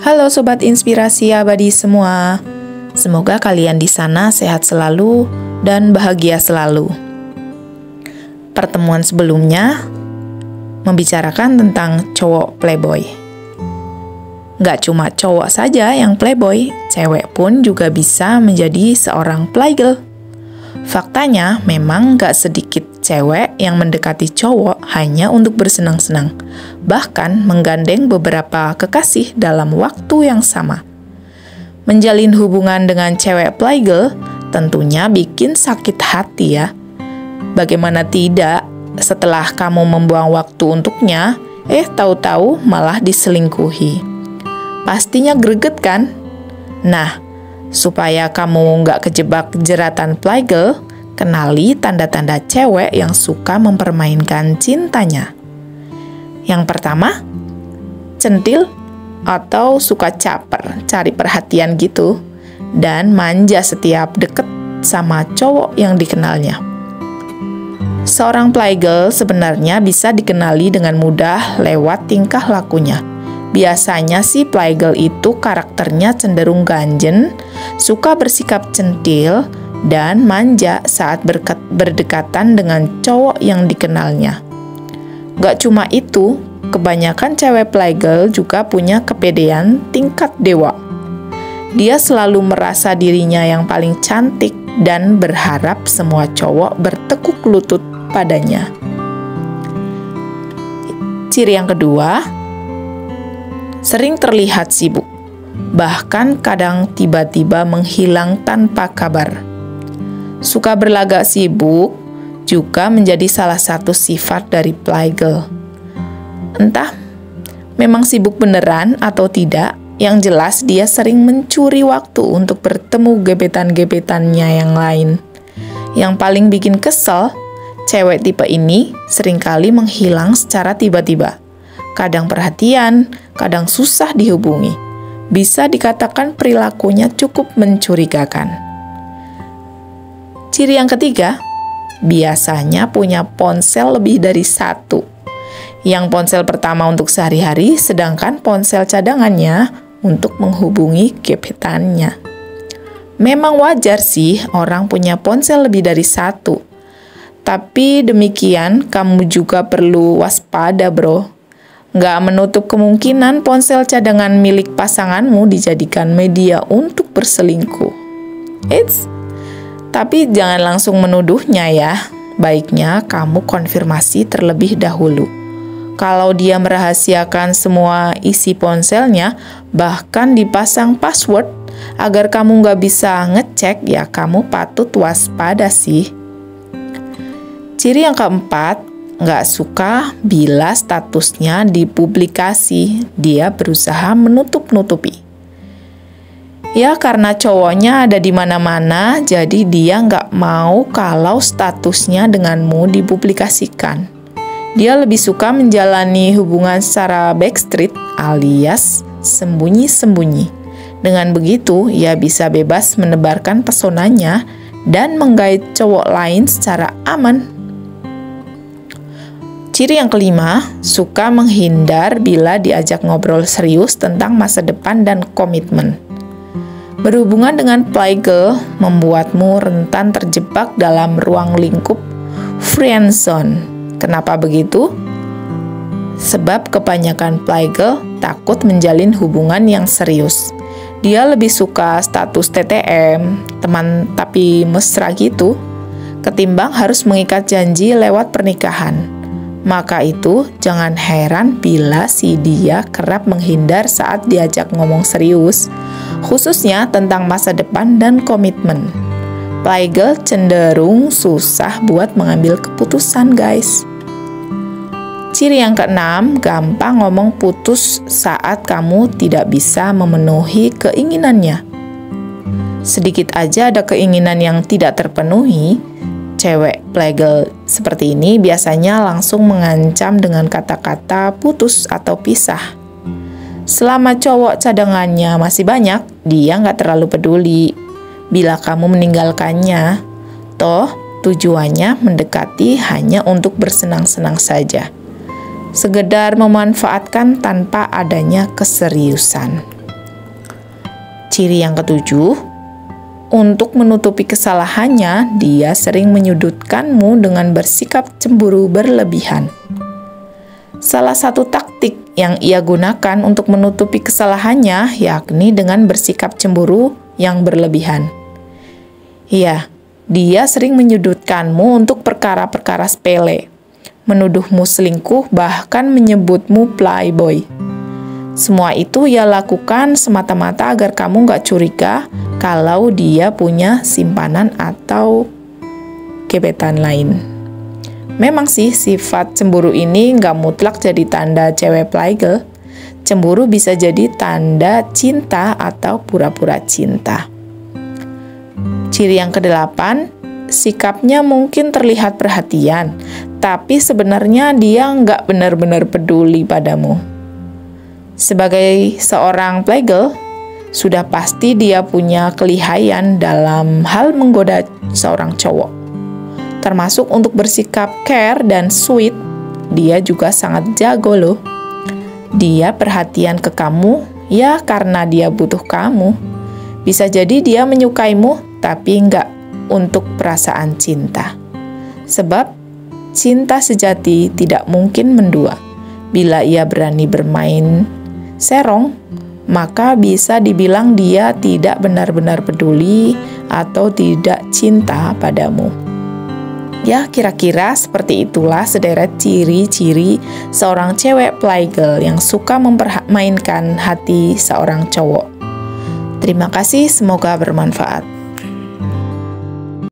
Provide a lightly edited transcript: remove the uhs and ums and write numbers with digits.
Halo Sobat Inspirasi Abadi semua. Semoga kalian di sana sehat selalu dan bahagia selalu. Pertemuan sebelumnya membicarakan tentang cowok playboy. Gak cuma cowok saja yang playboy, cewek pun juga bisa menjadi seorang playgirl. Faktanya memang gak sedikit cewek yang mendekati cowok hanya untuk bersenang-senang, bahkan menggandeng beberapa kekasih dalam waktu yang sama. Menjalin hubungan dengan cewek playgirl tentunya bikin sakit hati ya. Bagaimana tidak, setelah kamu membuang waktu untuknya, tahu-tahu malah diselingkuhi. Pastinya greget kan? Nah, supaya kamu nggak kejebak jeratan playgirl, kenali tanda-tanda cewek yang suka mempermainkan cintanya. Yang pertama, centil atau suka caper, cari perhatian gitu, dan manja setiap deket sama cowok yang dikenalnya. Seorang playgirl sebenarnya bisa dikenali dengan mudah lewat tingkah lakunya. Biasanya sih playgirl itu karakternya cenderung ganjen, suka bersikap centil, dan manja saat berdekatan dengan cowok yang dikenalnya. Gak cuma itu, kebanyakan cewek playgirl juga punya kepedean tingkat dewa. Dia selalu merasa dirinya yang paling cantik dan berharap semua cowok bertekuk lutut padanya. Ciri yang kedua, sering terlihat sibuk, bahkan kadang tiba-tiba menghilang tanpa kabar. Suka berlagak sibuk juga menjadi salah satu sifat dari playgirl. Entah memang sibuk beneran atau tidak, yang jelas dia sering mencuri waktu untuk bertemu gebetan-gebetannya yang lain. Yang paling bikin kesel, cewek tipe ini seringkali menghilang secara tiba-tiba. Kadang perhatian, kadang susah dihubungi. Bisa dikatakan perilakunya cukup mencurigakan. Ciri yang ketiga, biasanya punya ponsel lebih dari satu. Yang ponsel pertama untuk sehari-hari, sedangkan ponsel cadangannya untuk menghubungi gebetannya. Memang wajar sih orang punya ponsel lebih dari satu. Tapi demikian, kamu juga perlu waspada bro. Nggak menutup kemungkinan ponsel cadangan milik pasanganmu dijadikan media untuk berselingkuh. Tapi jangan langsung menuduhnya ya. Baiknya kamu konfirmasi terlebih dahulu. Kalau dia merahasiakan semua isi ponselnya, bahkan dipasang password agar kamu nggak bisa ngecek, ya kamu patut waspada sih. Ciri yang keempat, nggak suka bila statusnya dipublikasi. Dia berusaha menutup-nutupi. Ya karena cowoknya ada di mana-mana, jadi dia nggak mau kalau statusnya denganmu dipublikasikan. Dia lebih suka menjalani hubungan secara backstreet alias sembunyi-sembunyi. Dengan begitu, ia bisa bebas menebarkan pesonanya dan menggait cowok lain secara aman. Ciri yang kelima, suka menghindar bila diajak ngobrol serius tentang masa depan dan komitmen. Berhubungan dengan playgirl membuatmu rentan terjebak dalam ruang lingkup friendzone. Kenapa begitu? Sebab kebanyakan playgirl takut menjalin hubungan yang serius. Dia lebih suka status TTM, teman tapi mesra gitu, ketimbang harus mengikat janji lewat pernikahan. Maka itu jangan heran bila si dia kerap menghindar saat diajak ngomong serius, khususnya tentang masa depan dan komitmen. Playgirl cenderung susah buat mengambil keputusan guys. Ciri yang keenam, gampang ngomong putus saat kamu tidak bisa memenuhi keinginannya. Sedikit aja ada keinginan yang tidak terpenuhi, cewek playgirl seperti ini biasanya langsung mengancam dengan kata-kata putus atau pisah. Selama cowok cadangannya masih banyak, dia nggak terlalu peduli bila kamu meninggalkannya. Toh, tujuannya mendekati hanya untuk bersenang-senang saja. Sekedar memanfaatkan tanpa adanya keseriusan. Ciri yang ketujuh, untuk menutupi kesalahannya, dia sering menyudutkanmu dengan bersikap cemburu berlebihan. Salah satu taktik yang ia gunakan untuk menutupi kesalahannya yakni dengan bersikap cemburu yang berlebihan. Iya, dia sering menyudutkanmu untuk perkara-perkara sepele, menuduhmu selingkuh, bahkan menyebutmu playboy. Semua itu ia lakukan semata-mata agar kamu gak curiga kalau dia punya simpanan atau gebetan lain. Memang sih, sifat cemburu ini gak mutlak jadi tanda cewek playgirl. Cemburu bisa jadi tanda cinta atau pura-pura cinta. Ciri yang kedelapan, sikapnya mungkin terlihat perhatian, tapi sebenarnya dia nggak benar-benar peduli padamu. Sebagai seorang playgirl, sudah pasti dia punya kelihayan dalam hal menggoda seorang cowok. Termasuk untuk bersikap care dan sweet, dia juga sangat jago loh. Dia perhatian ke kamu, ya karena dia butuh kamu. Bisa jadi dia menyukaimu, tapi nggak untuk perasaan cinta. Sebab cinta sejati tidak mungkin mendua. Bila ia berani bermain serong, maka bisa dibilang dia tidak benar-benar peduli atau tidak cinta padamu. Ya, kira-kira seperti itulah sederet ciri-ciri seorang cewek playgirl yang suka mempermainkan hati seorang cowok. Terima kasih, semoga bermanfaat.